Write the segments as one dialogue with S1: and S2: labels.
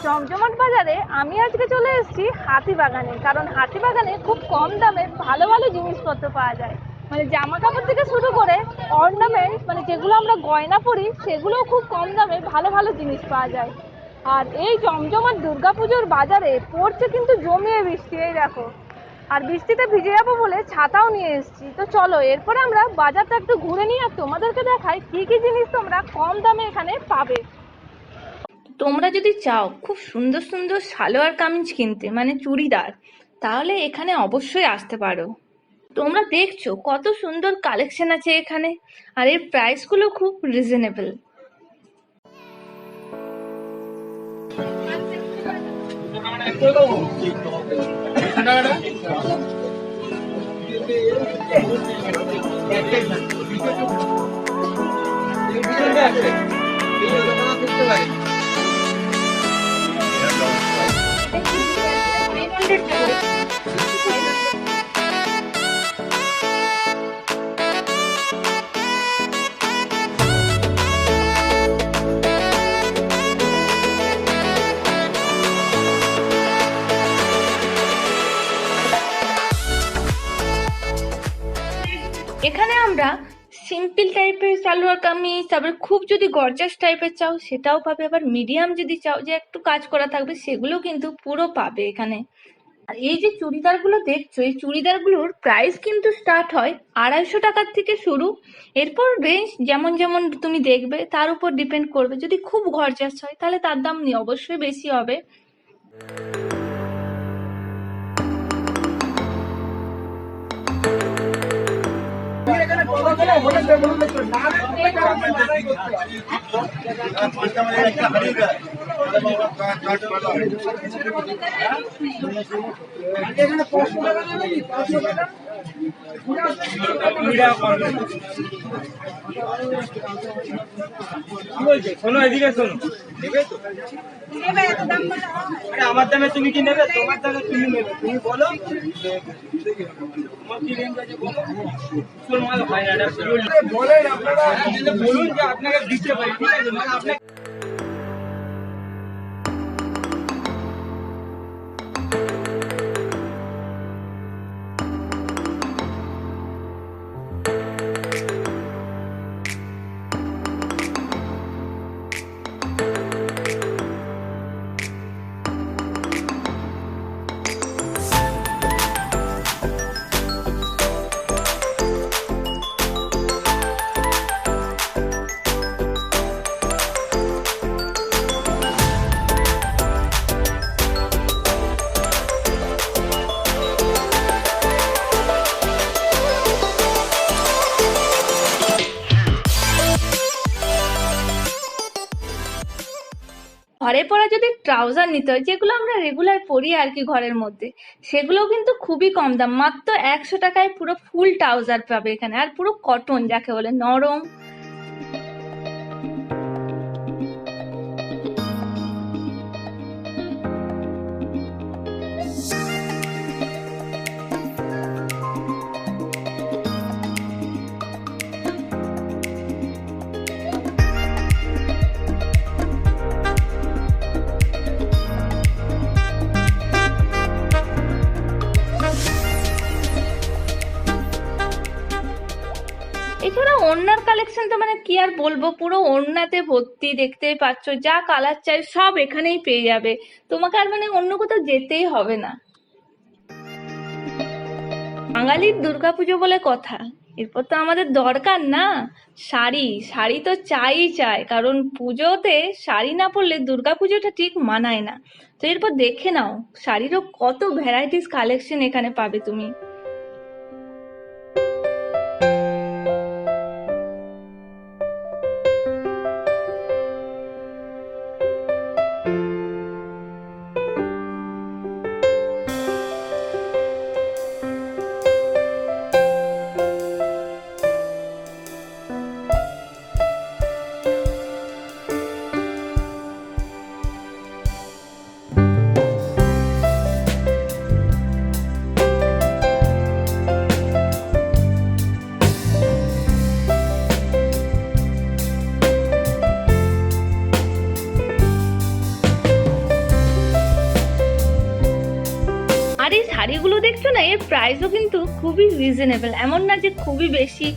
S1: জমজমাট বাজারে আমি আজকে চলে এসেছি হাতিবাগানে, কারণ হাতিবাগানে খুব কম দামে ভালো ভালো জিনিসপত্র পাওয়া যায়। মানে জামা কাপড় থেকে শুরু করে অর্নামেন্ট, মানে যেগুলো আমরা গয়না পরি সেগুলোও খুব কম দামে ভালো ভালো জিনিস পাওয়া যায়। আর এই জমজমাট দুর্গাপুজোর বাজারে পড়ছে কিন্তু জমিয়ে বৃষ্টি, এই দেখো। আর বৃষ্টিতে ভিজে যাবো বলে ছাতাও নিয়ে এসেছি। তো চলো এরপরে আমরা বাজারটা একটু ঘুরে নিয়ে আর তোমাদেরকে দেখাই কি কি জিনিস তোমরা কম দামে এখানে পাবে।
S2: তোমরা যদি চাও খুব সুন্দর সুন্দর সালোয়ার কামিজ কিনতে, মানে চুড়িদার, তাহলে এখানে অবশ্যই আসতে পারো। তোমরা দেখছো কত সুন্দর কালেকশন আছে এখানে, আর এর প্রাইসগুলো খুব রিজনেবল। এখানে আমরা সিম্পল টাইপের সালোয়ার কামিজ, তারপরে খুব যদি গর্জাস টাইপের চাও সেটাও পাবে, আবার মিডিয়াম যদি চাও যে একটু কাজ করা থাকবে সেগুলো কিন্তু পুরো পাবে এখানে। আর এই যে চুড়িদারগুলো দেখছো, এই চুড়িদারগুলোর প্রাইস কিন্তু স্টার্ট হয় 250 টাকার থেকে শুরু। এরপর রেঞ্জ যেমন যেমন তুমি দেখবে তার উপর ডিপেন্ড করবে। যদি খুব গর্জাস হয় তাহলে তার দাম অবশ্যই বেশি হবে।
S3: শোনো, এদিকে শোনো, নেবে তো? আমার দামে তুমি কি নেবে? তোমার দামে তুমি নেবে, তুমি বলো তোমার কি রেঞ্জ আছে বলো। মাল হয় না, বলেন আপনারা, বলুন যে আপনাকে দিতে পারি, ঠিক আছে? মানে আপনাকে
S2: ঘরে পরা যদি ট্রাউজার নিতে হয়, যেগুলো আমরা রেগুলার পরি আর কি ঘরের মধ্যে, সেগুলোও কিন্তু খুবই কম দাম, মাত্র 100 টাকায় পুরো ফুল ট্রাউজার পাবে এখানে। আর পুরো কটন, যাকে বলে নরম। এছাড়া ওড়নার কালেকশন তো মানে কি আর বলবো, পুরো ওড়নাতে ভর্তি, দেখতেই পাচ্ছ। যা কালার চাই সব এখানেই পেয়ে যাবে, তোমাকে আর মানে অন্য কোথাও যেতেই হবে না। বাঙালির দুর্গাপুজো বলে কথা, এরপর তো আমাদের দরকার না শাড়ি, শাড়ি তো চাই, কারণ পুজোতে শাড়ি না পরলে দুর্গা পুজোটা ঠিক মানায় না। তো এরপর দেখে নাও শাড়িরও কত ভ্যারাইটিস কালেকশন এখানে পাবে তুমি। আর এই শাড়িগুলো দেখছো না, এর প্রাইসও কিন্তু খুবই রিজনেবল, এমন না যে খুবই বেশি।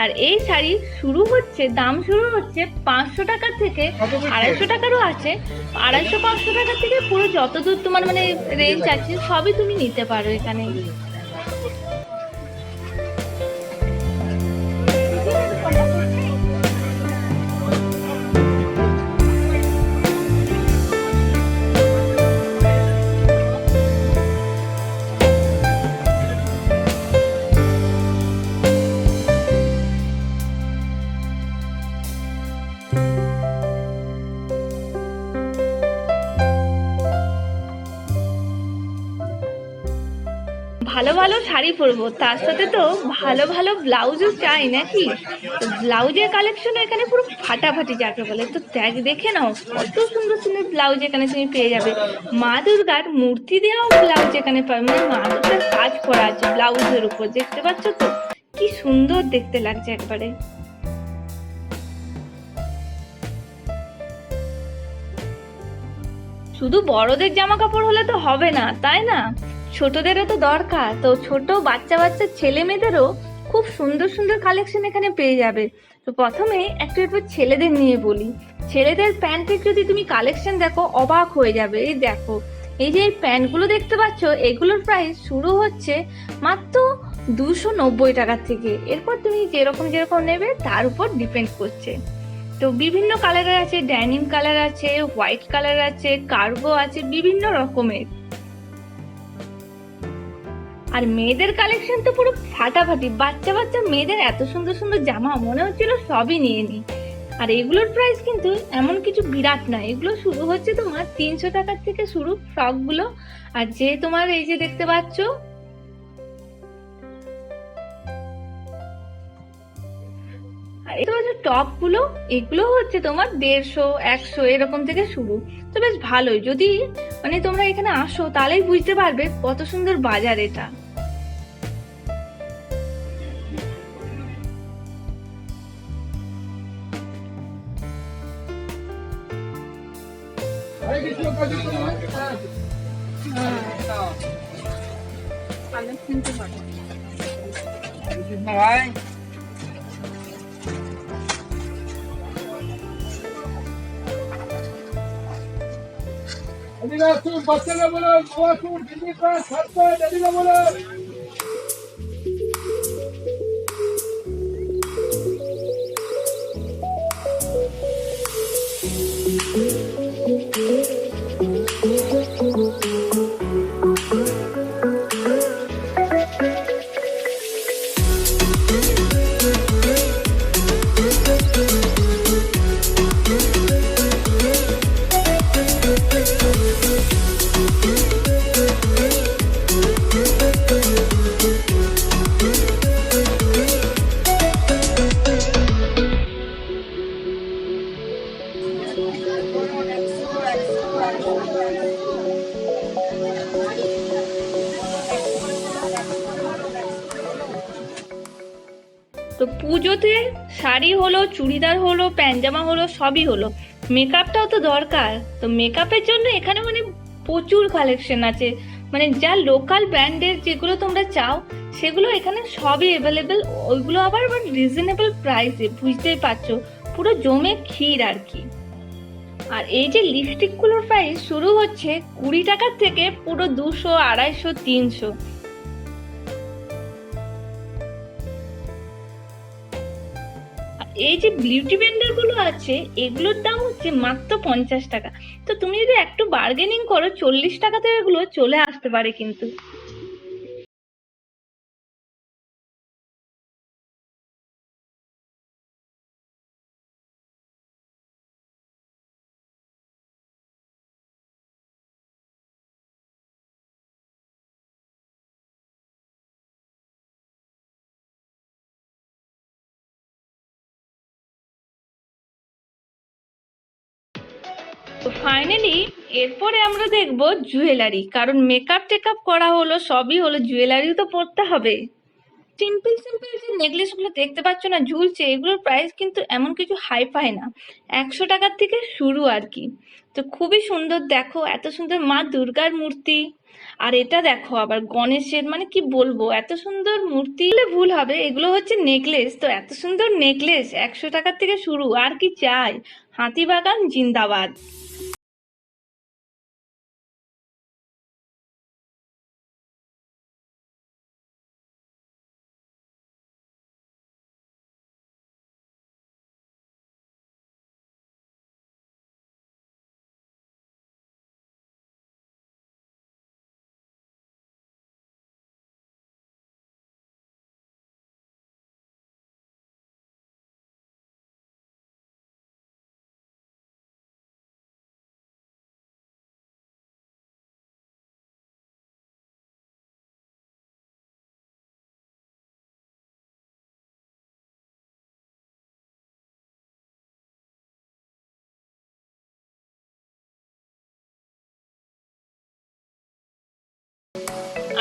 S2: আর এই শাড়ি দাম শুরু হচ্ছে 500 টাকার থেকে, 250 টাকারও আছে। 250-500 টাকার থেকে পুরো যতদূর তোমার মানে রেঞ্জ আছে সবই তুমি নিতে পারো এখানে। ভালো ভালো শাড়ি পরবো, তার সাথে তো ভালো ভালো ব্লাউজও চাই নাকি। তো ব্লাউজের কালেকশন এখানে পুরো ফাটাফাটি যাকে বলে। তো দেখে নাও কত সুন্দর সুন্দর ব্লাউজ এখানে তুমি পেয়ে যাবে। মা দুর্গার মূর্তি দেওয়াও ব্লাউজ এখানে পাবে, মানে মা দুর্গার কাজ করা আছে ব্লাউজের উপর, দেখতে পাচ্ছ তো কি সুন্দর দেখতে লাগছে একবারে। শুধু বড়দের জামা কাপড় হলে তো হবে না, তাই না, ছোটদেরও তো দরকার। তো ছোট বাচ্চা ছেলে মেয়েদেরও খুব সুন্দর সুন্দর কালেকশন এখানে পেয়ে যাবে। তো প্রথমে একটু ছেলেদের নিয়ে বলি। ছেলেদের প্যান্টের যদি তুমি কালেকশন দেখো অবাক হয়ে যাবে। এই দেখো, এই যে এই প্যান্টগুলো দেখতে পাচ্ছ, এগুলোর প্রাইস শুরু হচ্ছে মাত্র 290 টাকার থেকে। এরপর তুমি যেরকম নেবে তার উপর ডিপেন্ড করছে। তো বিভিন্ন কালারের আছে, ড্যানিম কালার আছে, হোয়াইট কালার আছে, কার্গো আছে, বিভিন্ন রকমের। আর মেয়েদের কালেকশন তো পুরো ফাটাফাটি, বাচ্চা মেয়েদের এত সুন্দর সুন্দর জামা মনে হচ্ছিল সবই নিয়ে নি। আর এগুলোর প্রাইস কিন্তু এমন কিছু বিরাট না, এগুলো শুরু হচ্ছে তোমার 300 টাকার থেকে শুরু ফ্রক গুলো। আর যে তোমার এই যে দেখতে পাচ্ছ টপ গুলো, এগুলো হচ্ছে তোমার 150-100 এরকম থেকে শুরু। তো বেশ ভালোই, যদি মানে তোমরা এখানে আসো তাহলেই বুঝতে পারবে কত সুন্দর বাজার এটা।
S3: ভাই বাচ্চারা বলো, দিল্লি ছাত্র দিদিরা বলো।
S2: তো পুজোতে শাড়ি হলো, চুড়িদার হলো, প্যান্টামা হলো, সবই হলো, মেকআপটাও তো দরকার। তো মেকআপের জন্য এখানে মানে প্রচুর কালেকশন আছে, মানে যা লোকাল ব্র্যান্ডের যেগুলো তোমরা চাও সেগুলো এখানে সবই অ্যাভেলেবেল, ওইগুলো আবার রিজনেবল প্রাইসে, বুঝতেই পারছো পুরো জমে ক্ষীর আর কি। আর এই যে লিপস্টিকগুলোর প্রাইস শুরু হচ্ছে 20 টাকার থেকে পুরো 200, 250, 300। এই যে বিউটি ব্লেন্ডার গুলো আছে এগুলোর দাম হচ্ছে মাত্র 50 টাকা। তো তুমি যদি একটু বার্গেনিং করো 40 টাকাতে এগুলো চলে আসতে পারে কিন্তু। তো ফাইনালি এরপরে আমরা দেখবো জুয়েলারি, কারণ মেকআপ টেকআপ করা হলো, সবই হলো, জুয়েলারিও তো পরতে হবে। সিম্পল সিম্পল যে নেকলেস গুলো দেখতে পাচ্ছ না ঝুলছে, এগুলোর প্রাইস কিন্তু এমন কিছু হাই ফাই না, 100 টাকার থেকে শুরু আর কি। তো খুবই সুন্দর, দেখো এত সুন্দর মা দুর্গার মূর্তি। আর এটা দেখো আবার গণেশের, মানে কি বলবো, এত সুন্দর মূর্তি বললে ভুল হবে, এগুলো হচ্ছে নেকলেস। তো এত সুন্দর নেকলেস 100 টাকার থেকে শুরু, আর কি চাই। হাতিবাগান জিন্দাবাদ।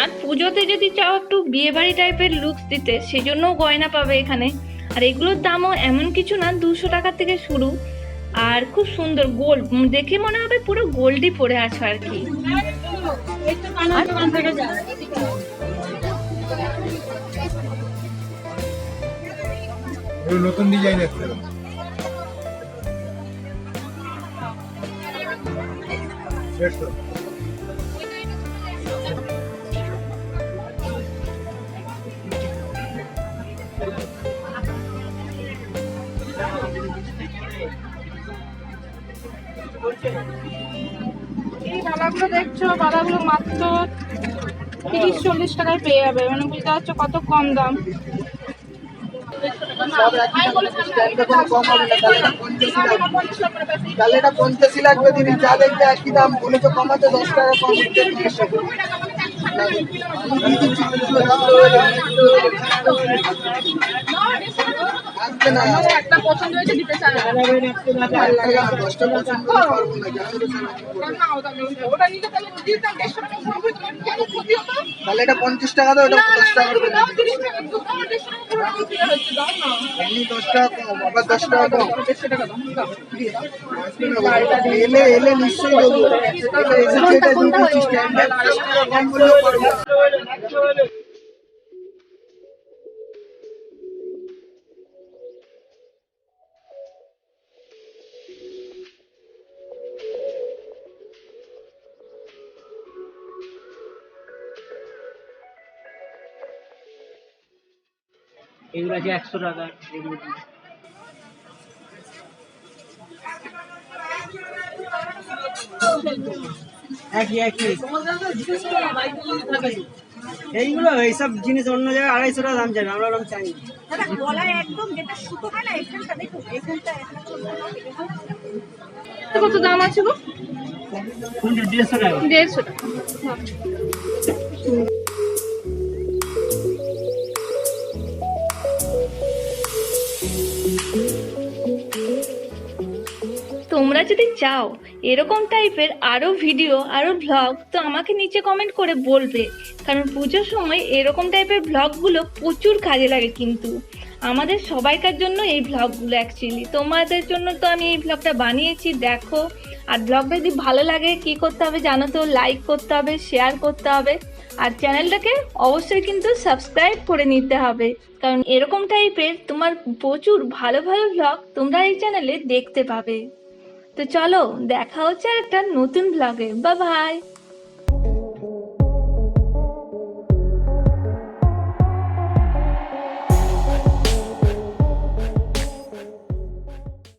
S2: আর পুজোতে যদি চাও একটু বিয়ে বাড়ি টাইপের লুকস দিতে, সেজন্যও গয়না পাবে এখানে। আর এগুলোর দামও এমন কিছু না, 200 টাকা থেকে শুরু। আর খুব সুন্দর গোল্ড, দেখে মনে হবে পুরো গোল্ডই পরে আছে আর কি।
S4: নতুন ডিজাইন এসছে
S1: এই বালাগুলো দেখছো, বালাগুলো মাত্র 30-40 টাকায় পেয়ে যাবে, মানে বুঝতে পারছো কত কম দাম।
S3: তাহলে এটা 50 লাগবে দিদি, যা দেখবে একই দাম, বলে তো কমাতে 10 টাকা কম দিতে। আসবে না,
S1: একটা পছন্দ হয়েছে দিতে চাই না।
S3: 10টা পছন্দ পারবো না, তাহলে এটা 50 টাকা দাও, এটা 10 টাকা করে দাও। এমনি 10 টাকা কম, আবার 10 টাকা কম। এলে এলে নিশ্চয়ই দেবো, এটা এসেছে, এটা দিচ্ছি স্ট্যান্ডার্ড 10 টাকা কম বললেও পারবো না। এগুলো আছে 100 টাকা, এগুলো একই একই। এইগুলো এইসব জিনিস অন্য জায়গায় 250 টাকা দাম চাইবে, আমরা ওরকম চাই না।
S1: কত দাম আছে গো?
S3: 150 টাকা।
S1: 150 টাকা।
S2: তোমরা যদি চাও এরকম টাইপের আরো ভিডিও, আরো ভ্লগ, তো আমাকে নিচে কমেন্ট করে বলবে, কারণ পুজোর সময় এরকম টাইপের ভ্লগগুলো প্রচুর কাজে লাগে কিন্তু আমাদের সবাইকার জন্য এই ভ্লগগুলো অ্যাকচুয়ালি তোমাদের জন্য। তো আমি এই ভ্লগটা বানিয়েছি, দেখো। আর ব্লগটা যদি ভালো লাগে কি করতে হবে জানো তো, লাইক করতে হবে, শেয়ার করতে হবে, আর চ্যানেলটাকে অবশ্যই কিন্তু সাবস্ক্রাইব করে নিতে হবে, কারণ এরকম টাইপের তোমার প্রচুর ভালো ভালো ভ্লগ তোমরা এই চ্যানেলে দেখতে পাবে। তো চলো দেখা হচ্ছে আর একটা নতুন ব্লগে। Bye bye.